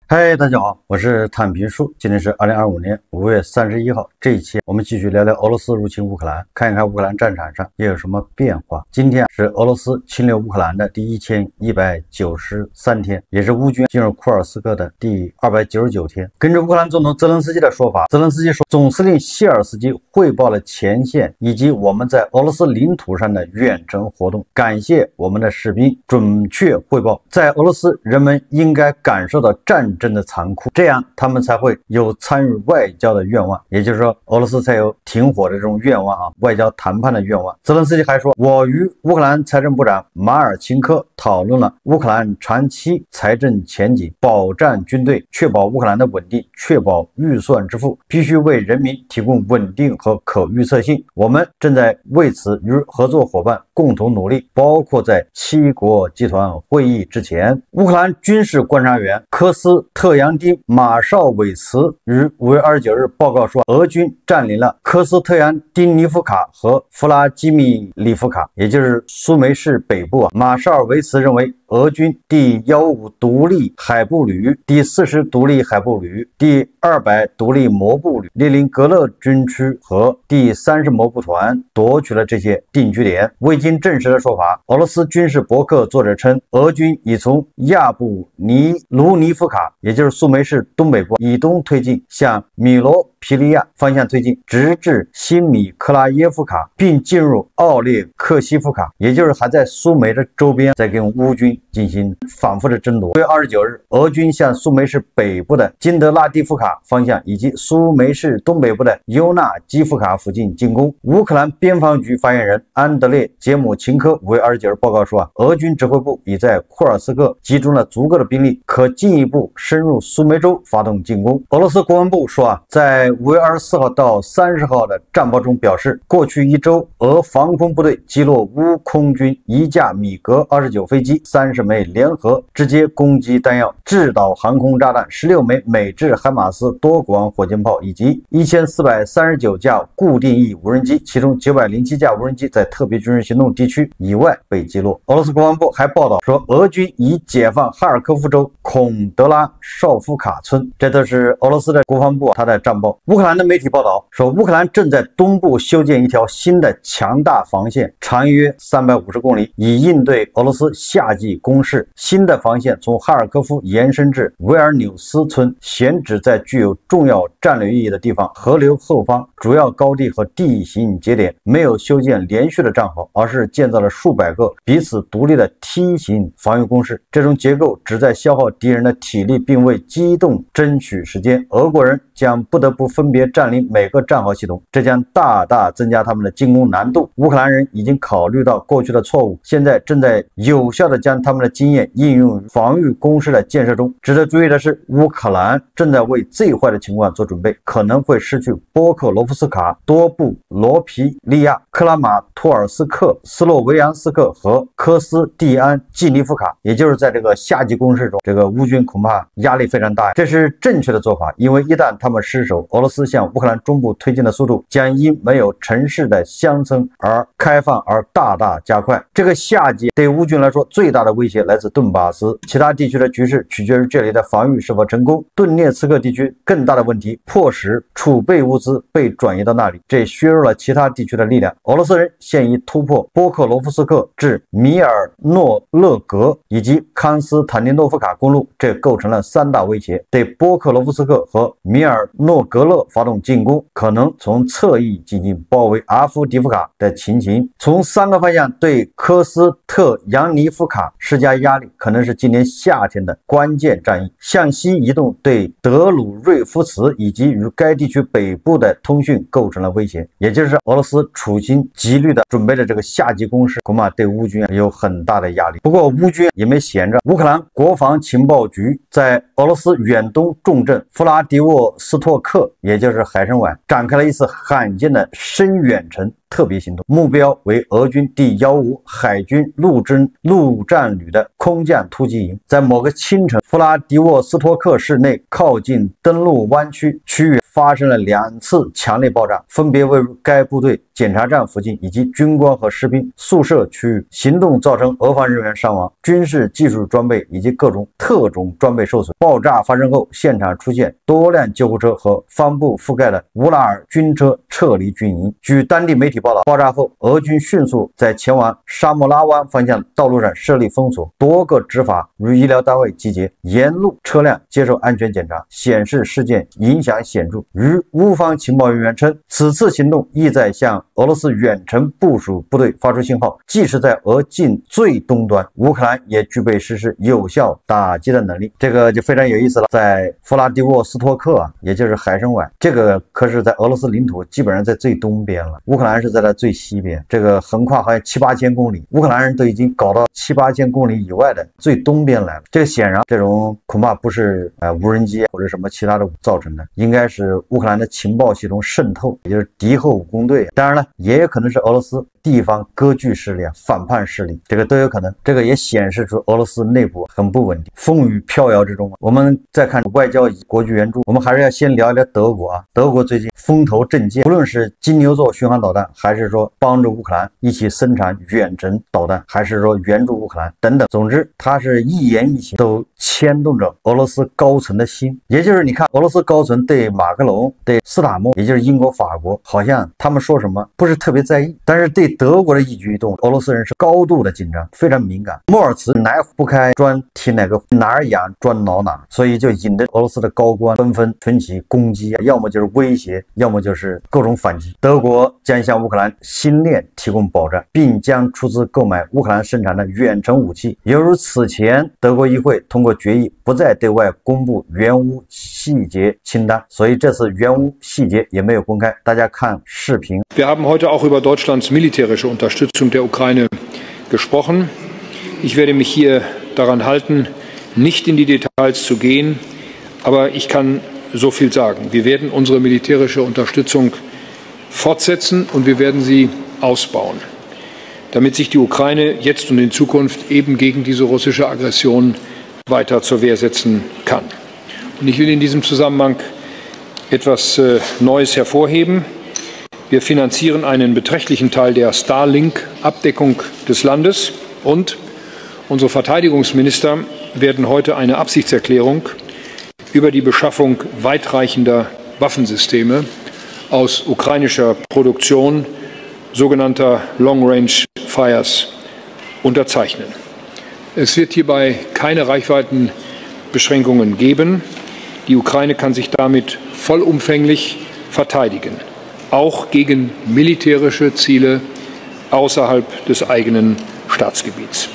嗨，大家好，我是坦平叔。今天是2025年5月31号。这一期我们继续聊聊俄罗斯入侵乌克兰，看一看乌克兰战场上又有什么变化。今天是俄罗斯侵略乌克兰的第1193天，也是乌军进入库尔斯克的第299天。根据乌克兰总统泽连斯基的说法，泽连斯基说，总司令谢尔斯基汇报了前线以及我们在俄罗斯领土上的远程活动，感谢我们的士兵准确汇报。在俄罗斯，人们应该感受到战争的残酷，这样他们才会有参与外交的愿望，也就是说，俄罗斯才有停火的这种愿望外交谈判的愿望。泽连斯基还说，我与乌克兰财政部长马尔钦科讨论了乌克兰长期财政前景，保障军队，确保乌克兰的稳定，确保预算支付，必须为人民提供稳定和可预测性。我们正在为此与合作伙伴共同努力，包括在七国集团会议之前。乌克兰军事观察员科斯特扬丁马绍韦茨于5月29日报告说，俄军占领了科斯特扬丁尼夫卡和弗拉基米里夫卡，也就是苏梅市北部。马绍韦茨认为，俄军第155独立海步旅、第40独立海步旅、第200独立摩步旅、列宁格勒军区和第30摩步团夺取了这些定居点。未经证实的说法，俄罗斯军事博客作者称，俄军已从亚布卢尼夫卡，也就是苏梅市东北部以东推进，向米罗皮利亚方向推进，直至新米克拉耶夫卡，并进入奥列克西夫卡，也就是还在苏梅的周边，在跟乌军进行反复的争夺。6月29日，俄军向苏梅市北部的金德拉蒂夫卡方向以及苏梅市东北部的尤纳基夫卡附近进攻。乌克兰边防局发言人安德烈杰姆琴科5月29日报告说，俄军指挥部已在库尔斯克集中了足够的兵力，可进一步深入苏梅州发动进攻。俄罗斯国防部说，在5月24号到30号的战报中表示，过去一周，俄防空部队击落乌空军1架米格29飞机、30枚联合直接攻击弹药、制导航空炸弹、16枚美制海马斯多管火箭炮以及1439架固定翼无人机，其中907架无人机在特别军事行动地区以外被击落。俄罗斯国防部还报道说，俄军已解放哈尔科夫州孔德拉绍夫卡村。这都是俄罗斯的国防部他的战报。乌克兰的媒体报道说，乌克兰正在东部修建一条新的强大防线，长约350公里，以应对俄罗斯夏季攻势。新的防线从哈尔科夫延伸至维尔纽斯村，选址在具有重要战略意义的地方，河流后方主要高地和地形节点。没有修建连续的战壕，而是建造了数百个彼此独立的梯形防御工事。这种结构旨在消耗敌人的体力，并为机动争取时间。俄国人将不得不分别占领每个战壕系统，这将大大增加他们的进攻难度。乌克兰人已经考虑到过去的错误，现在正在有效地将他们的经验应用于防御工事的建设中。值得注意的是，乌克兰正在为最坏的情况做准备，可能会失去波克罗夫斯卡、多布罗皮利亚、克拉马托尔斯克、斯洛维扬斯克和科斯蒂安季尼夫卡，也就是在这个夏季攻势中，这个乌军恐怕压力非常大。这是正确的做法，因为一旦他们失守，俄罗斯向乌克兰中部推进的速度将因没有城市的乡村而开放而大大加快。这个夏季对乌军来说最大的威胁来自顿巴斯，其他地区的局势取决于这里的防御是否成功。顿涅茨克地区更大的问题迫使储备物资被转移到那里，这削弱了其他地区的力量。俄罗斯人现已突破波克罗夫斯克至米尔诺勒格以及康斯坦丁诺夫卡公路，这构成了3大威胁。对波克罗夫斯克和米尔诺格勒发动进攻，可能从侧翼进行包围阿夫迪夫卡的情形，从3个方向对科斯特扬尼夫卡施加压力，可能是今年夏天的关键战役。向西移动对德鲁瑞夫茨以及与该地区北部的通讯构成了威胁，也就是俄罗斯处心积虑的准备的这个夏季攻势，恐怕对乌军有很大的压力。不过乌军也没闲着，乌克兰国防情报局在俄罗斯远东重镇弗拉迪沃斯托克，也就是海参崴，展开了一次罕见的深远程特别行动，目标为俄军第155海军陆战旅的空降突击营。在某个清晨，弗拉迪沃斯托克市内靠近登陆湾区域发生了2次强烈爆炸，分别位于该部队检查站附近以及军官和士兵宿舍区域。行动造成俄方人员伤亡，军事技术装备以及各种特种装备受损。爆炸发生后，现场出现多辆救护车和帆布覆盖的乌拉尔军车撤离军营。据当地媒体报道，爆炸后，俄军迅速在前往沙莫拉湾方向道路上设立封锁，多个执法与医疗单位集结，沿路车辆接受安全检查，显示事件影响显著。与乌方情报人员称，此次行动意在向俄罗斯远程部署部队发出信号，即使在俄境最东端，乌克兰也具备实施有效打击的能力。这个就非常有意思了。在弗拉迪沃斯托克也就是海参崴，这个可是在俄罗斯领土基本上在最东边了，乌克兰是在它最西边，这个横跨好像7、8千公里，乌克兰人都已经搞到7、8千公里以外的最东边来了。这个显然这种恐怕不是无人机或者什么其他的造成的，应该是乌克兰的情报系统渗透，也就是敌后武工队。当然了，也有可能是俄罗斯地方割据势力反叛势力，这个都有可能。这个也显示出俄罗斯内部很不稳定，风雨飘摇之中。我们再看外交与国际援助，我们还是要先聊一聊德国德国最近风头正劲，无论是金牛座巡航导弹，还是说帮助乌克兰一起生产远程导弹，还是说援助乌克兰等等，总之它是一言一行都牵动着俄罗斯高层的心。也就是你看俄罗斯高层对马克龙、对斯塔默，也就是英国、法国，好像他们说什么不是特别在意，但是对德国的一举一动，俄罗斯人是高度的紧张，非常敏感。莫尔茨哪不开专提哪个，哪儿痒专挠哪，所以就引得俄罗斯的高官纷纷群起攻击，要么就是威胁，要么就是各种反击。德国将向乌克兰新链提供保障，并将出资购买乌克兰生产的远程武器。犹如此前德国议会通过决议，不再对外公布援乌细节清单，所以这次援乌细节也没有公开。大家看视频。Wir haben heute auch über Deutschlands militärische Unterstützung der Ukraine gesprochen. Ich werde mich hier daran halten, nicht in die Details zu gehen, aber ich kann so viel sagen. Wir werden unsere militärische Unterstützung fortsetzen und wir werden sie ausbauen, damit sich die Ukraine jetzt und in Zukunft eben gegen diese russische Aggression weiter zur Wehr setzen kann. Und ich will in diesem Zusammenhang etwas Neues hervorheben. Wir finanzieren einen beträchtlichen Teil der Starlink-Abdeckung des Landes und unsere Verteidigungsminister werden heute eine Absichtserklärung über die Beschaffung weitreichender Waffensysteme aus ukrainischer Produktion, sogenannter Long-Range Fires, unterzeichnen. Es wird hierbei keine Reichweitenbeschränkungen geben. Die Ukraine kann sich damit vollumfänglich verteidigen, auch gegen militärische Ziele außerhalb des eigenen Staatsgebiets.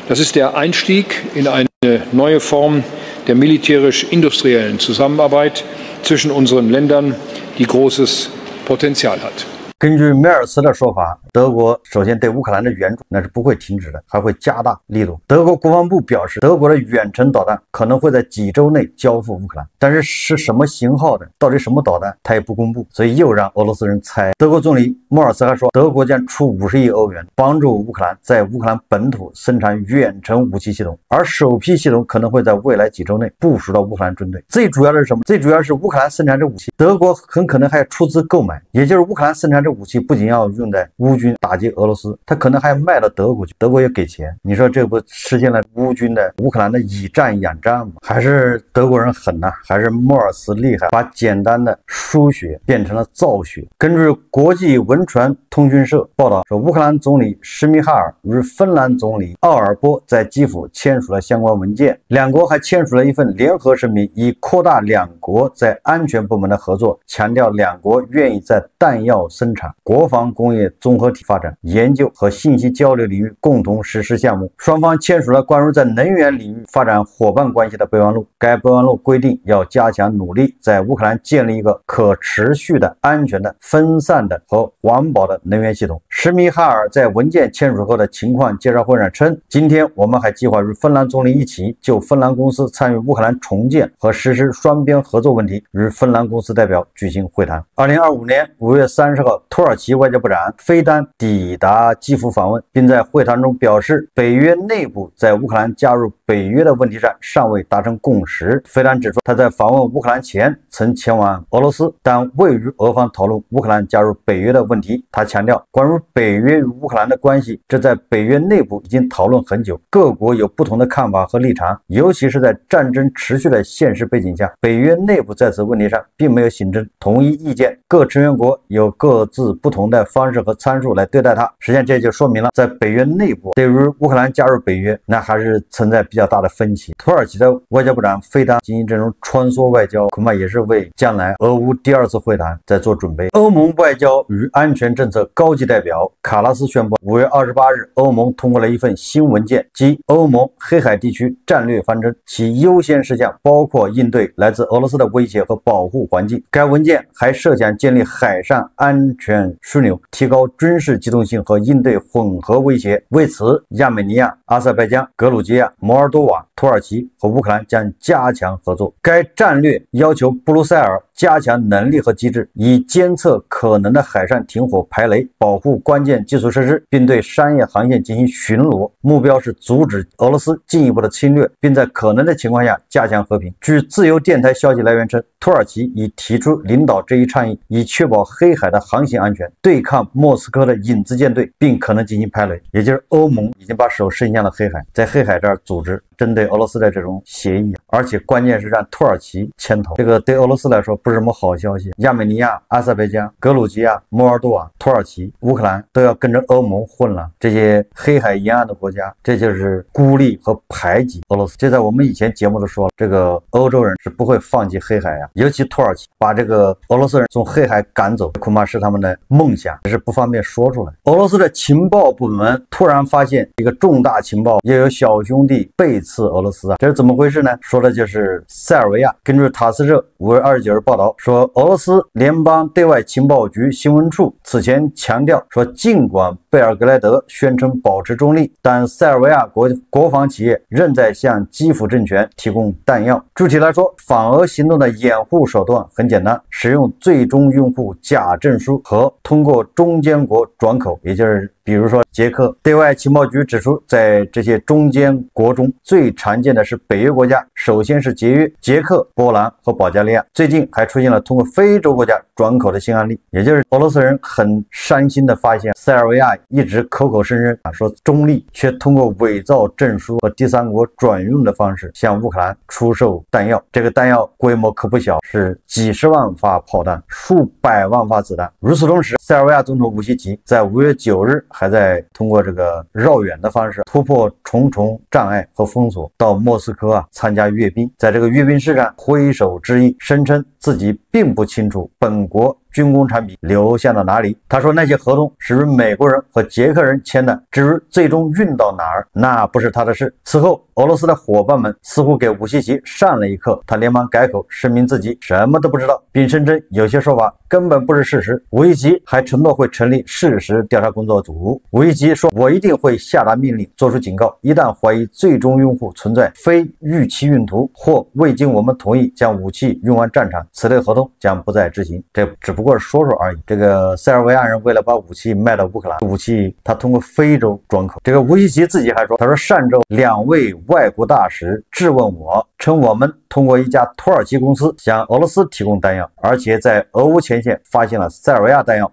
Das ist der Einstieg in eine neue Form der militärisch-industriellen Zusammenarbeit zwischen unseren Ländern, die großes Potenzial hat. 根据梅尔茨的说法，德国首先对乌克兰的援助那是不会停止的，还会加大力度。德国国防部表示，德国的远程导弹可能会在几周内交付乌克兰，但是是什么型号的，到底什么导弹，他也不公布，所以又让俄罗斯人猜。德国总理莫尔茨还说，德国将出50亿欧元帮助乌克兰在乌克兰本土生产远程武器系统，而首批系统可能会在未来几周内部署到乌克兰军队。最主要的是什么？最主要是乌克兰生产这武器，德国很可能还要出资购买，也就是乌克兰生产这武器不仅要用在乌军打击俄罗斯，他可能还要卖到德国去，德国也给钱。你说这不实现了乌克兰的以战养战吗？还是德国人狠呢？还是莫尔茨厉害，把简单的输血变成了造血？根据国际文传通讯社报道说，乌克兰总理施米哈尔与芬兰总理奥尔波在基辅签署了相关文件，两国还签署了一份联合声明，以扩大两国在安全部门的合作，强调两国愿意在弹药生产、国防工业综合体发展、研究和信息交流领域共同实施项目。双方签署了关于在能源领域发展伙伴关系的备忘录。该备忘录规定要加强努力，在乌克兰建立一个可持续的、安全的、分散的和环保的能源系统。施米哈尔在文件签署后的情况介绍会上称，今天我们还计划与芬兰总理一起就芬兰公司参与乌克兰重建和实施双边合合作问题，与芬兰公司代表举行会谈。2025年5月30号，土耳其外交部长菲丹抵达基辅访问，并在会谈中表示，北约内部在乌克兰加入北约的问题上尚未达成共识。菲丹指出，他在访问乌克兰前曾前往俄罗斯，但未与俄方讨论乌克兰加入北约的问题。他强调，关于北约与乌克兰的关系，这在北约内部已经讨论很久，各国有不同的看法和立场，尤其是在战争持续的现实背景下，北约内部在此问题上并没有形成统一意见，各成员国有各自不同的方式和参数来对待它。实际上这就说明了，在北约内部对于乌克兰加入北约，那还是存在比较大的分歧。土耳其的外交部长菲丹进行这种穿梭外交，恐怕也是为将来俄乌第2次会谈在做准备。欧盟外交与安全政策高级代表卡拉斯宣布，5月28日，欧盟通过了一份新文件，即欧盟黑海地区战略方针，其优先事项包括应对来自俄罗斯的威胁和保护环境。该文件还设想建立海上安全枢纽，提高军事机动性和应对混合威胁。为此，亚美尼亚、阿塞拜疆、格鲁吉亚、摩尔多瓦、土耳其和乌克兰将加强合作。该战略要求布鲁塞尔加强能力和机制，以监测可能的海上停火排雷，保护关键基础设施，并对商业航线进行巡逻。目标是阻止俄罗斯进一步的侵略，并在可能的情况下加强和平。据自由电台消息来源称，土耳其已提出领导这一倡议，以确保黑海的航行安全，对抗莫斯科的影子舰队，并可能进行排雷。也就是欧盟已经把手伸向了黑海，在黑海这儿组织针对俄罗斯的这种协议，而且关键是让土耳其牵头，这个对俄罗斯来说不是什么好消息。亚美尼亚、阿塞拜疆、格鲁吉亚、摩尔多瓦、土耳其、乌克兰都要跟着欧盟混了，这些黑海沿岸的国家，这就是孤立和排挤俄罗斯。这在我们以前节目都说了，这个欧洲人是不会放弃黑海呀，尤其土耳其把这个俄罗斯人从黑海赶走，恐怕是他们的梦想，只是不方便说出来。俄罗斯的情报部门突然发现一个重大情报，又有小兄弟背刺俄罗斯啊，这是怎么回事呢？说的就是塞尔维亚。根据塔斯社5月29日报道说，俄罗斯联邦对外情报局新闻处此前强调说，尽管贝尔格莱德宣称保持中立，但塞尔维亚国防企业仍在向基辅政权提供弹药。具体来说，反俄行动的掩护手段很简单，使用最终用户假证书和通过中间国转口，也就是比如说捷克。对外情报局指出，在这些中间国中，最常见的是北约国家，首先是捷克、波兰和保加利亚。最近还出现了通过非洲国家转口的新案例，也就是俄罗斯人很伤心的发现，塞尔维亚一直口口声声说中立，却通过伪造证书和第三国转运的方式向乌克兰出售弹药。这个弹药规模可不小，是几十万发炮弹、数百万发子弹。与此同时，塞尔维亚总统武西奇在5月9日还在通过这个绕远的方式突破重重障碍和封锁，到莫斯科参加阅兵，在这个阅兵式上挥手致意，声称自己并不清楚本国军工产品流向到哪里。他说那些合同是与美国人和捷克人签的，至于最终运到哪儿，那不是他的事。此后，俄罗斯的伙伴们似乎给武西奇上了一课，他连忙改口声明自己什么都不知道，并声称有些说法根本不是事实。武西奇还承诺会成立事实调查工作组。武西奇说，我一定会下达命令，做出警告，一旦怀疑最终用户存在非预期运途或未经我们同意将武器运往战场，此类合同将不再执行。这只不过是说说而已。这个塞尔维亚人为了把武器卖到乌克兰，武器他通过非洲转口。这个武西奇自己还说，他说上周2位外国大使质问我，称我们通过一家土耳其公司向俄罗斯提供弹药，而且在俄乌前线发现了塞尔维亚弹药。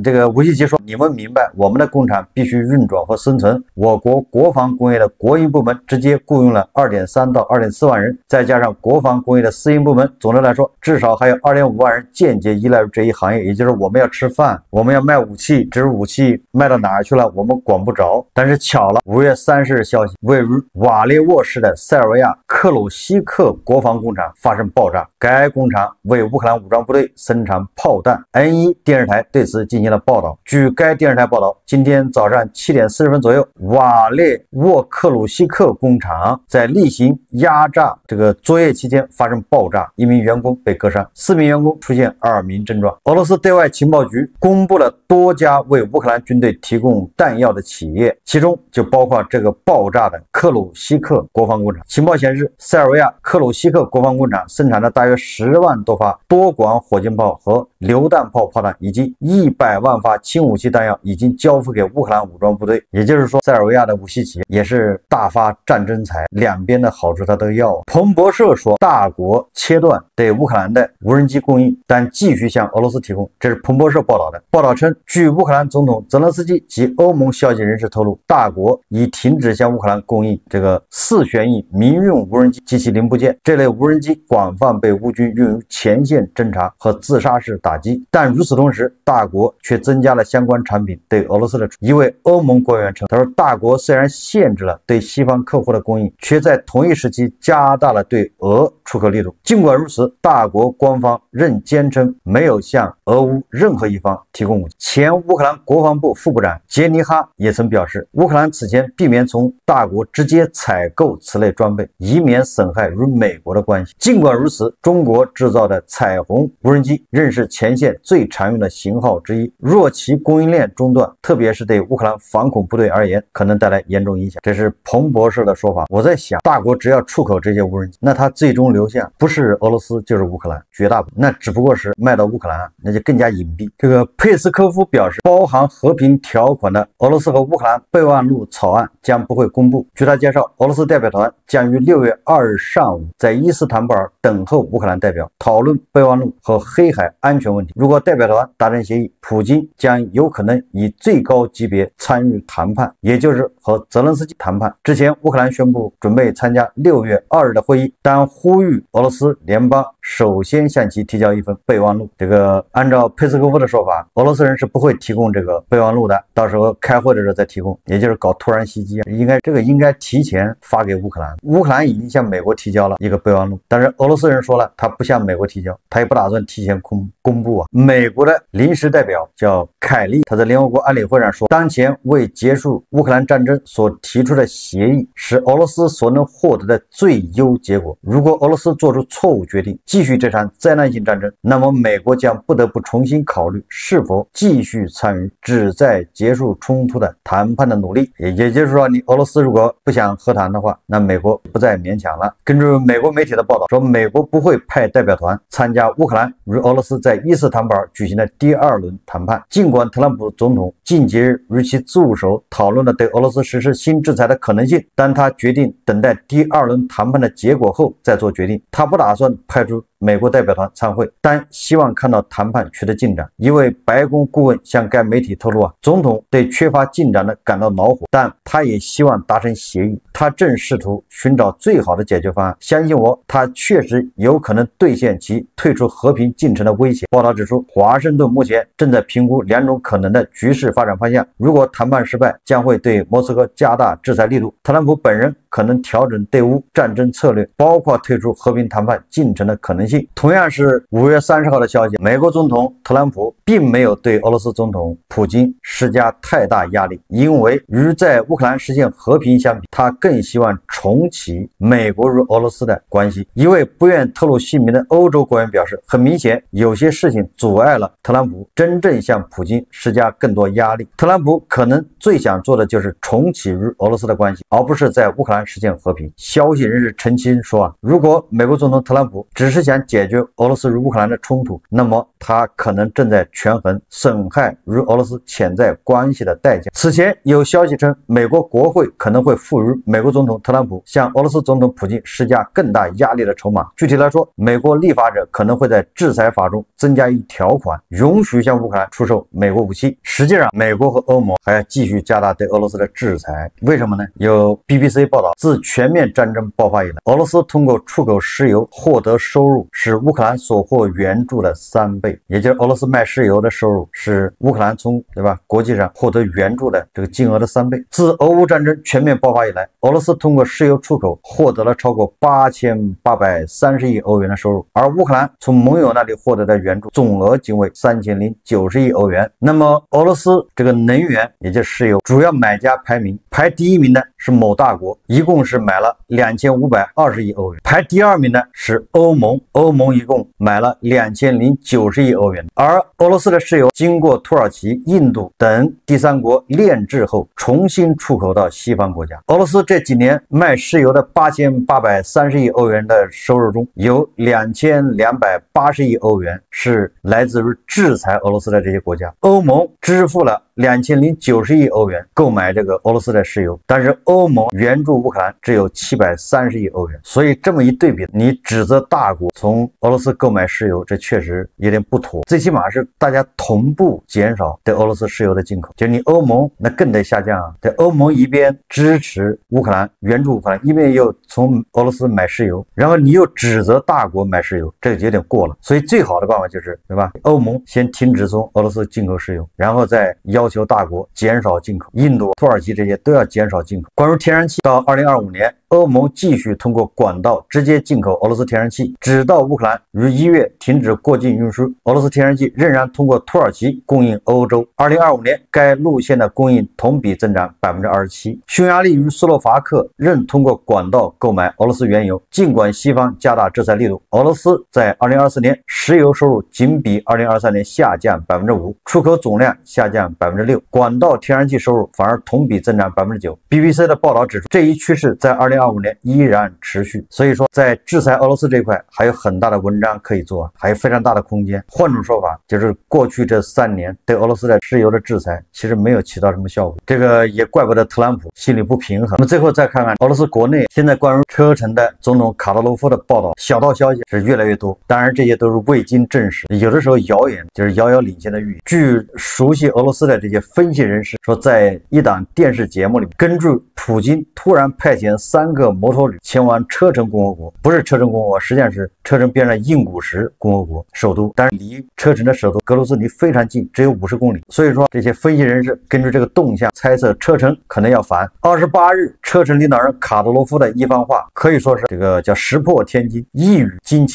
这个武西奇说，你们明白我们的工厂必须运转和生存，我国国防工业的国营部门直接雇佣了2.3到2.4万人，再加上国防工业的私营部门，总的来说至少还有2.5万人间接依赖于这一行业。也就是我们要吃饭，我们要卖武器，只是武器卖到哪儿去了我们管不着。但是巧了，5月30日消息，位于瓦列沃市的塞尔维亚克鲁西克国防工厂发生爆炸，该工厂为乌克兰武装部队生产炮弹。N1 电视台对此进行了报道。据该电视台报道，今天早上7点40分左右，瓦列沃克鲁西克工厂在例行压榨这个作业期间发生爆炸，1名员工被割伤，4名员工出现耳鸣症状。俄罗斯对外情报局公布了多家为乌克兰军队提供弹药的企业，其中就包括这个爆炸的克鲁西克国防工厂。情报显示，塞尔维亚克鲁西西克国防工厂生产了大约10万多发多管火箭炮和榴弹炮炮弹，以及100万发轻武器弹药已经交付给乌克兰武装部队。也就是说，塞尔维亚的武器企业也是大发战争财，两边的好处他都要。彭博社说，大国切断对乌克兰的无人机供应，但继续向俄罗斯提供。这是彭博社报道的。报道称，据乌克兰总统泽连斯基及欧盟消息人士透露，大国已停止向乌克兰供应这个4旋翼民用无人机及其零部件。这类无人机广泛被乌军用于前线侦察和自杀式打击。但与此同时，大国却增加了相关产品对俄罗斯的出口。一位欧盟官员称，他说，大国虽然限制了对西方客户的供应，却在同一时期加大了对俄出口力度。尽管如此，大国官方仍坚称没有向俄乌任何一方提供武器。前乌克兰国防部副部长杰尼哈也曾表示，乌克兰此前避免从大国直接采购此类装备，以免损害与美国的关系。尽管如此，中国制造的彩虹无人机仍是前线最常用的型号之一。若其供应链中断，特别是对乌克兰反恐部队而言，可能带来严重影响。这是彭博社的说法。我在想，大国只要出口这些无人机，那它最终流向不是俄罗斯就是乌克兰，绝大部分那只不过是卖到乌克兰，那就更加隐蔽。这个佩斯科夫表示，包含和平条款的俄罗斯和乌克兰备忘录草案将不会公布。据他介绍，俄罗斯代表团将于6月2日上午在伊斯坦布尔等候乌克兰代表，讨论备忘录和黑海安全问题。如果代表团达成协议，普京将有可能以最高级别参与谈判，也就是和泽连斯基谈判。之前乌克兰宣布准备参加6月2日的会议，但呼吁俄罗斯联邦首先向其提交一份备忘录。这个按照佩斯科夫的说法，俄罗斯人是不会提供这个备忘录的，到时候开会的时候再提供，也就是搞突然袭击啊。应该提前发给乌克兰。乌克兰已经向美国提交了一个备忘录，但是俄罗斯人说了，他不向美国提交，他也不打算提前公布啊。美国的临时代表叫凯利，他在联合国安理会上说，当前为结束乌克兰战争所提出的协议是俄罗斯所能获得的最优结果。如果俄罗斯做出错误决定，继续这场灾难性战争，那么美国将不得不重新考虑是否继续参与旨在结束冲突的谈判的努力。也就是说，你俄罗斯如果不想和谈的话，那美国不再勉强了。根据美国媒体的报道说，美国不会派代表团参加乌克兰与俄罗斯在伊斯坦布尔举行的第2轮谈判。尽管特朗普总统近几日与其助手讨论了对俄罗斯实施新制裁的可能性，但他决定等待第2轮谈判的结果后再做决定。他不打算派出美国代表团参会，但希望看到谈判取得进展。一位白宫顾问向该媒体透露，总统对缺乏进展的感到恼火，但他也希望达成协议。他正试图寻找最好的解决方案。相信我，他确实有可能兑现其退出和平进程的威胁。报道指出，华盛顿目前正在评估2种可能的局势发展方向。如果谈判失败，将会对莫斯科加大制裁力度。特朗普本人可能调整对乌战争策略，包括退出和平谈判进程的可能性。同样是5月30号的消息，美国总统特朗普并没有对俄罗斯总统普京施加太大压力，因为与在乌克兰实现和平相比，他更希望重启美国与俄罗斯的关系。一位不愿透露姓名的欧洲官员表示，很明显有些事情阻碍了特朗普真正向普京施加更多压力。特朗普可能最想做的就是重启与俄罗斯的关系，而不是在乌克兰实现和平。消息人士澄清说，如果美国总统特朗普只是想解决俄罗斯与乌克兰的冲突，那么他可能正在权衡损害与俄罗斯潜在关系的代价。此前有消息称，美国国会可能会赋予美国总统特朗普向俄罗斯总统普京施加更大压力的筹码。具体来说，美国立法者可能会在制裁法中增加一条款，允许向乌克兰出售美国武器。实际上，美国和欧盟还要继续加大对俄罗斯的制裁。为什么呢？有 BBC 报道，自全面战争爆发以来，俄罗斯通过出口石油获得收入是乌克兰所获援助的3倍，也就是俄罗斯卖石油的收入是乌克兰从国际上获得援助的这个金额的3倍。自俄乌战争全面爆发以来，俄罗斯通过石油出口获得了超过8830亿欧元的收入，而乌克兰从盟友那里获得的援助总额仅为3090亿欧元。那么俄罗斯这个能源也就是石油主要买家排名，排第1名的是某大国，一共是买了2520亿欧元。排第2名的是欧盟，欧盟一共买了2090亿欧元。而俄罗斯的石油经过土耳其、印度等第三国炼制后，重新出口到西方国家。俄罗斯这几年卖石油的8830亿欧元的收入中，有2280亿欧元是来自于制裁俄罗斯的这些国家。欧盟支付了2090亿欧元购买这个俄罗斯的石油，但是欧盟援助乌克兰只有730亿欧元。所以这么一对比，你指责大国从俄罗斯购买石油，这确实有点不妥。最起码是大家同步减少对俄罗斯石油的进口，就你欧盟那更得下降啊。对，欧盟一边支持乌克兰援助乌克兰，一边又从俄罗斯买石油，然后你又指责大国买石油，这个有点过了。所以最好的办法就是，对吧？欧盟先停止从俄罗斯进口石油，然后再要求大国减少进口，印度、土耳其这些都要减少进口。关于天然气，到2025年，欧盟继续通过管道直接进口俄罗斯天然气，直到乌克兰于1月停止过境运输，俄罗斯天然气仍然通过土耳其供应欧洲。2025年，该路线的供应同比增长27%。匈牙利与斯洛伐克仍通过管道购买俄罗斯原油。尽管西方加大制裁力度，俄罗斯在2024年石油收入仅比2023年下降5%，出口总量下降6%，管道天然气收入反而同比增长9%。BBC 的报道指出，这一趋势在2025年依然持续。所以说，在制裁俄罗斯这一块还有很大的文章可以做，还有非常大的空间。换种说法，就是过去这3年对俄罗斯的石油的制裁其实没有起到什么效果，这个也怪不得特朗普心里不平衡。那么最后再看看俄罗斯国内现在关于车臣的总统卡德罗夫的报道，小道消息是越来越多，当然这些都是未经证实，有的时候谣言就是遥遥领先的预言。据熟悉俄罗斯的这些分析人士说，在一档电视节目里面，根据普京突然派遣3个摩托旅前往车臣共和国，不是车臣共和国，实际上是车臣边上印古什共和国首都，但是离车臣的首都格罗斯尼非常近，只有50公里。所以说这些分析人士根据这个动向猜测车臣可能要反。28日，车臣领导人卡德罗夫的一番话可以说是这个叫石破天惊，一语惊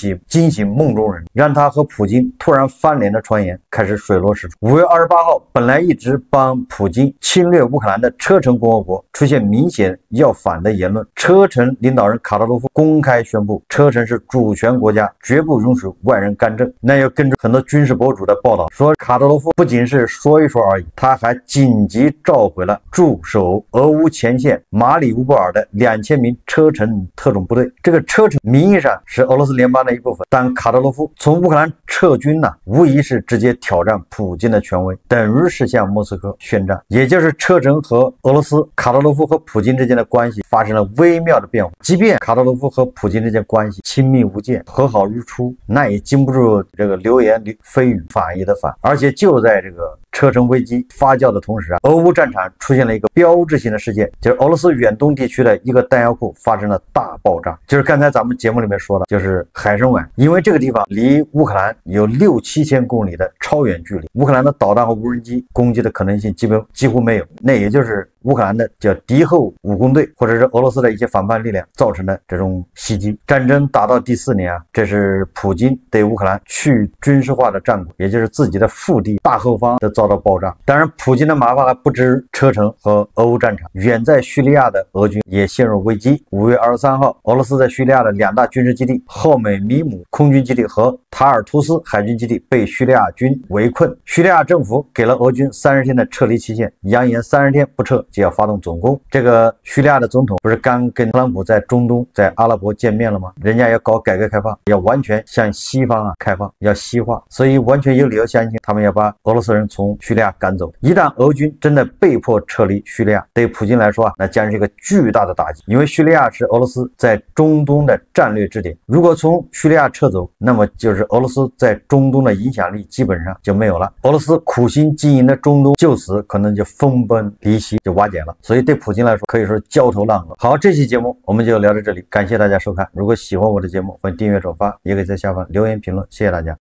醒梦中人，让他和普京突然翻脸的传言开始水落石出。5月28号，本来一直帮普京侵略乌克兰的车臣共和国出现明显要反的言论，车臣领导人卡德罗夫公开宣布，车臣是主权国家，绝不容许外人干政。那又根据很多军事博主的报道说，卡德罗夫不仅是说一说而已，他还紧急召回了驻守俄乌前线马里乌波尔的2000名车臣特种部队。这个车臣名义上是俄罗斯联邦的一部分，但卡德罗夫从乌克兰撤军呢，无疑是直接挑战普京的权威，等于是向莫斯科宣战。也就是车臣和俄罗斯，卡德罗夫和普京之间的关系发生了微妙的变化。即便卡德罗夫和普京之间关系亲密无间，和好如初，那也经不住这个流言蜚语，反义的反。而且就在这个车臣危机发酵的同时啊，俄乌战场出现了一个标志性的事件，就是俄罗斯远东地区的一个弹药库发生了大爆炸，就是刚才咱们节目里面说的，就是海参崴。因为这个地方离乌克兰有6-7千公里的超远距离，乌克兰的导弹和无人机攻击的可能性几乎没有，那也就是乌克兰的叫敌后武工队或者是俄罗斯的一些反叛力量造成的这种袭击。战争打到第4年啊，这是普京对乌克兰去军事化的战果，也就是自己的腹地大后方的遭到爆炸。当然普京的麻烦还不止车臣和俄乌战场，远在叙利亚的俄军也陷入危机。5月23号，俄罗斯在叙利亚的2大军事基地后美米姆空军基地和塔尔图斯海军基地被叙利亚军围困，叙利亚政府给了俄军30天的撤离期限，扬言30天不撤就要发动总攻。这个叙利亚的总统不是刚跟特朗普在中东在阿拉伯见面了吗？人家要搞改革开放，要完全向西方开放，要西化，所以完全有理由相信他们要把俄罗斯人从叙利亚赶走。一旦俄军真的被迫撤离叙利亚，对普京来说啊，那将是一个巨大的打击，因为叙利亚是俄罗斯在中东的战略支点，如果从叙利亚撤走，那么就是俄罗斯在中东的影响力基本上就没有了，俄罗斯苦心经营的中东就此可能就分崩离析，就瓦解了。所以对普京来说可以说焦头烂额。好，这期节目我们就聊到这里，感谢大家收看。如果喜欢我的节目，欢迎订阅转发，也可以在下方留言评论，谢谢大家。